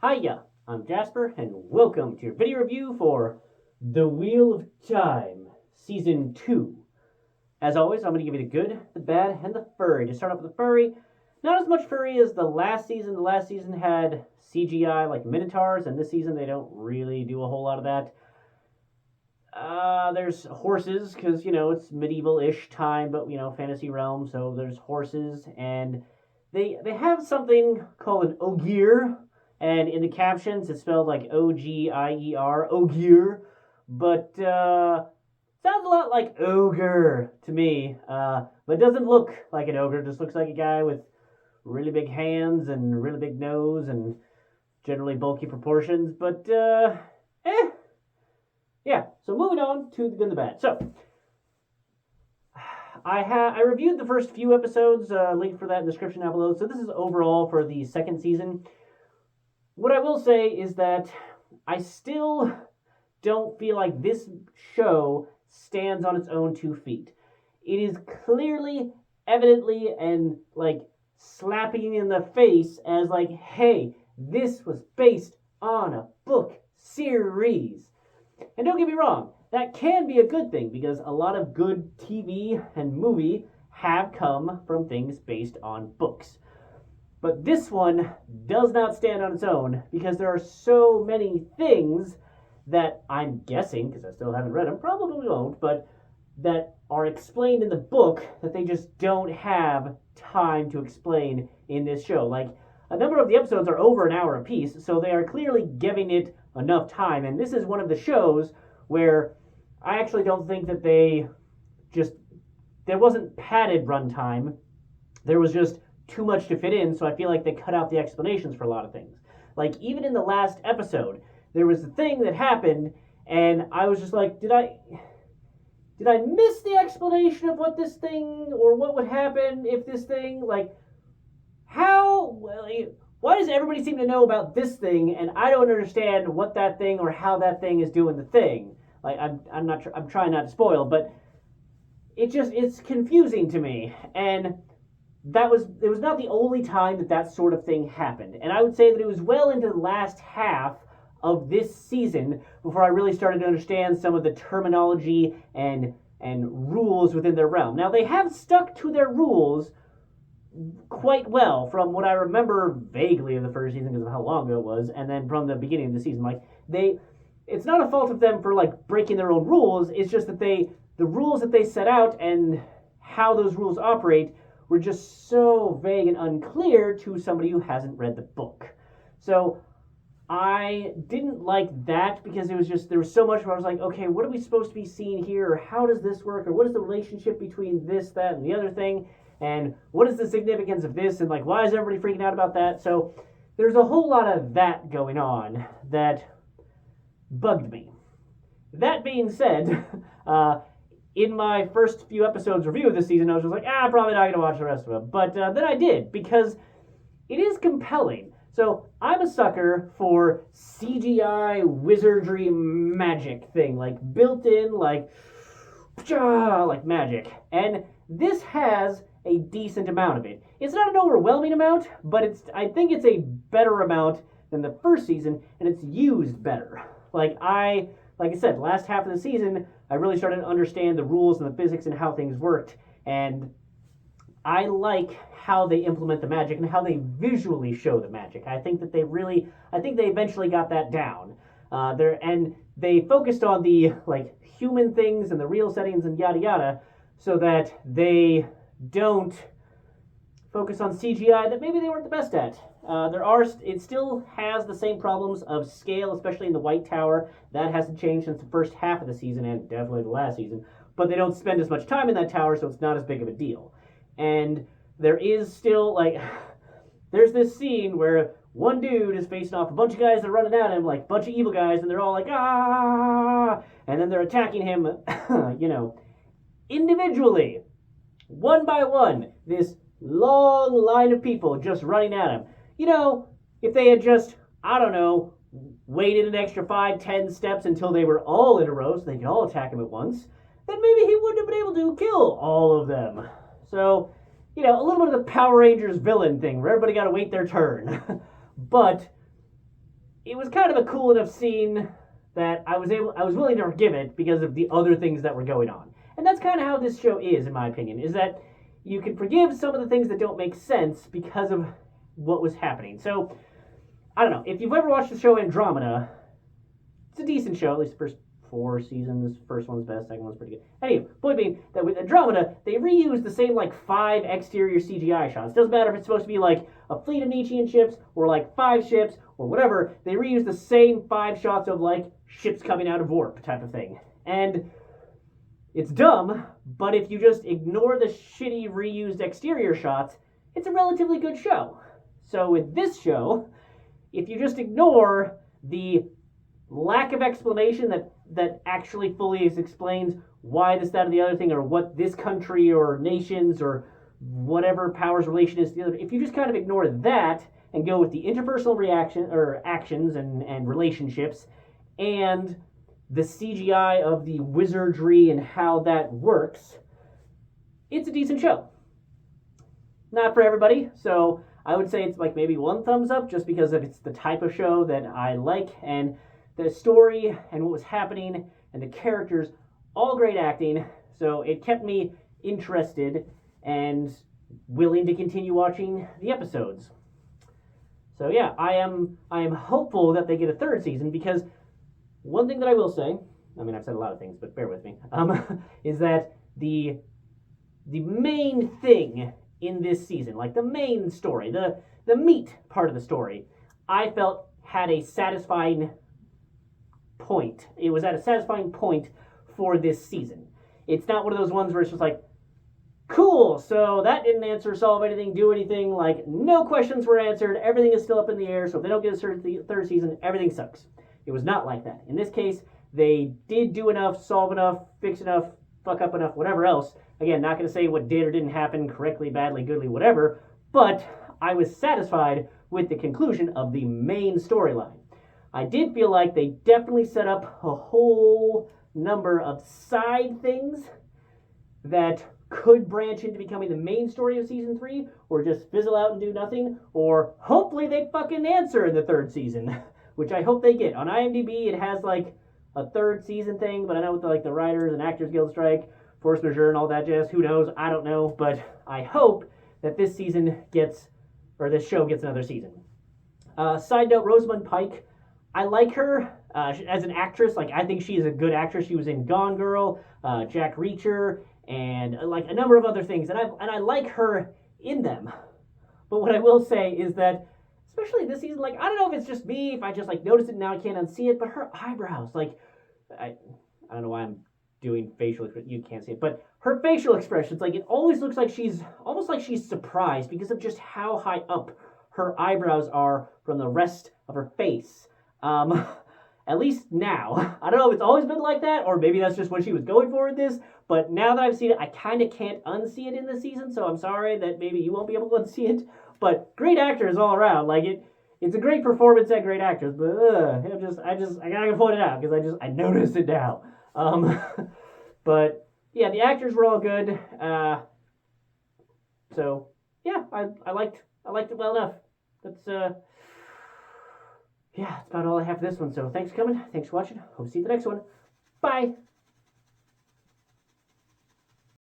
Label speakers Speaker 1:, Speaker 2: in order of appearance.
Speaker 1: Hiya, I'm Jasper, and welcome to your video review for The Wheel of Time, Season 2. As always, I'm going to give you the good, the bad, and the furry. To start off with the furry, not as much furry as the last season. The last season had CGI like Minotaurs, and this season they don't really do a whole lot of that. There's horses, because, it's medieval-ish time, but, fantasy realm, so there's horses, and they have something called an ogier, and in the captions it's spelled like O-G-I-E-R, ogier, but, sounds a lot like ogre to me, but doesn't look like an ogre, just looks like a guy with really big hands and really big nose and generally bulky proportions, but, yeah, so moving on to the good and the bad. So, I reviewed the first few episodes, link for that in the description down below. So this is overall for the second season. What I will say is that I still don't feel like this show stands on its own 2 feet. It is clearly, evidently, and slapping in the face as hey, this was based on a book series. And don't get me wrong, that can be a good thing because a lot of good TV and movie have come from things based on books. But this one does not stand on its own because there are so many things that I'm guessing, because I still haven't read them, probably won't, but that are explained in the book that they just don't have time to explain in this show. A number of the episodes are over an hour apiece, so they are clearly giving it enough time. And this is one of the shows where I actually don't think that there wasn't padded runtime. There was just too much to fit in, so I feel like they cut out the explanations for a lot of things. Even in the last episode, there was a thing that happened, and I was just like, did I miss the explanation of what this thing, or what would happen if this thing, why does everybody seem to know about this thing, and I don't understand what that thing or how that thing is doing the thing? I'm trying not to spoil, but it's confusing to me, and it was not the only time that sort of thing happened, and I would say that it was well into the last half of this season before I really started to understand some of the terminology and rules within their realm. Now, they have stuck to their rules quite well from what I remember vaguely of the first season because of how long ago it was, and then from the beginning of the season. It's not a fault of them for breaking their own rules, it's just that the rules that they set out and how those rules operate were just so vague and unclear to somebody who hasn't read the book. So I didn't like that because it was just, there was so much where I was like, okay, what are we supposed to be seeing here? Or how does this work? Or what is the relationship between this, that, and the other thing? And what is the significance of this? And why is everybody freaking out about that? So there's a whole lot of that going on that bugged me. That being said, in my first few episodes review of this season, I was just like, probably not going to watch the rest of them. But then I did, because it is compelling. So I'm a sucker for CGI wizardry magic thing, built in, magic. And this has a decent amount of it. It's not an overwhelming amount, but I think it's a better amount than the first season, and it's used better. Like I said, last half of the season, I really started to understand the rules and the physics and how things worked, and I like how they implement the magic and how they visually show the magic. I think they eventually got that down. And they focused on the human things and the real settings and yada yada, so that they don't focus on CGI that maybe they weren't the best at. It still has the same problems of scale, especially in the White Tower. That hasn't changed since the first half of the season and definitely the last season. But they don't spend as much time in that tower, so it's not as big of a deal. And there is still, there's this scene where one dude is facing off a bunch of guys that are running at him, a bunch of evil guys, and they're all ah! And then they're attacking him, individually, one by one, this long line of people just running at him. If they had just, waited an extra 5-10 steps until they were all in a row so they could all attack him at once, then maybe he wouldn't have been able to kill all of them. So, a little bit of the Power Rangers villain thing where everybody got to wait their turn. But it was kind of a cool enough scene that I was willing to forgive it because of the other things that were going on. And that's kind of how this show is, in my opinion, is that you can forgive some of the things that don't make sense because of what was happening. So, I don't know, if you've ever watched the show Andromeda, it's a decent show, at least the first 4 seasons. First one's best, second one's pretty good. Anyway, point being that with Andromeda, they reuse the same 5 exterior CGI shots. Doesn't matter if it's supposed to be a fleet of Nietzschean ships or 5 ships or whatever. They reuse the same 5 shots of ships coming out of warp type of thing. And it's dumb, but if you just ignore the shitty reused exterior shots, it's a relatively good show. So with this show, if you just ignore the lack of explanation that actually fully explains why this, that, or the other thing, or what this country or nations or whatever powers relation is to the other, if you just kind of ignore that and go with the interpersonal reaction or actions and relationships and the CGI of the wizardry and how that works, it's a decent show. Not for everybody, so I would say it's maybe 1 thumbs up just because it's the type of show that I like, and the story and what was happening and the characters, all great acting, so it kept me interested and willing to continue watching the episodes. So yeah, I am hopeful that they get a 3rd season, because one thing that I will say, I mean, I've said a lot of things, but bear with me, is that the main thing in this season, the main story, the meat part of the story, I felt had a satisfying point. It was at a satisfying point for this season. It's not one of those ones where it's just cool, so that didn't solve anything, do anything, no questions were answered, everything is still up in the air, so if they don't get a 3rd season, everything sucks. It was not like that. In this case, they did do enough, solve enough, fix enough, fuck up enough, whatever else. Again, not going to say what did or didn't happen correctly, badly, goodly, whatever, but I was satisfied with the conclusion of the main storyline. I did feel like they definitely set up a whole number of side things that could branch into becoming the main story of season 3, or just fizzle out and do nothing, or hopefully they fucking answer in the 3rd season. Which I hope they get. On IMDb, it has a 3rd season thing, but I know with the Writers and Actors Guild strike, force majeure and all that jazz, who knows? I don't know, but I hope that this show gets another season. Side note, Rosamund Pike, I like her as an actress. I think she is a good actress. She was in Gone Girl, Jack Reacher, and a number of other things, and I like her in them. But what I will say is that, especially this season, I don't know if it's just me, if I just noticed it and now I can't unsee it, but her eyebrows, I don't know why I'm doing facial, you can't see it, but her facial expressions, it always looks like she's surprised because of just how high up her eyebrows are from the rest of her face. At least now. I don't know if it's always been like that, or maybe that's just what she was going for with this, but now that I've seen it, I kind of can't unsee it in this season, so I'm sorry that maybe you won't be able to unsee it. But great actors all around. It's a great performance and great actors. But I gotta point it out because I noticed it now. But yeah, the actors were all good. So yeah, I liked it well enough. That's that's about all I have for this one. So thanks for coming. Thanks for watching. Hope to see you the next one. Bye.